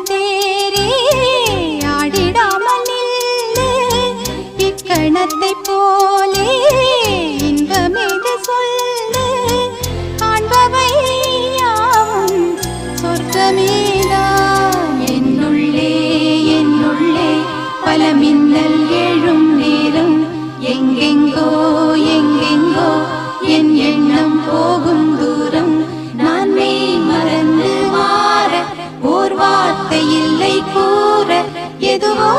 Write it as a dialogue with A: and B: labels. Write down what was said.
A: தேரே ஆடிடாமல் நில்லு இக்கணத்தை போலே இன்பமேது சொல்லு காண்பவை யாவும் சொர்க்கமேதான் என்னுள்ளே என்னுள்ளே பல மின்னல் எழும் நேரம் எங்கெங்கோ எங்கெங்கோ என் எண்ணம் போகும் தூரம் நான் மெய் மறந்து மாற ஓர் வார்த்தை இல்லை கூற எதுவோ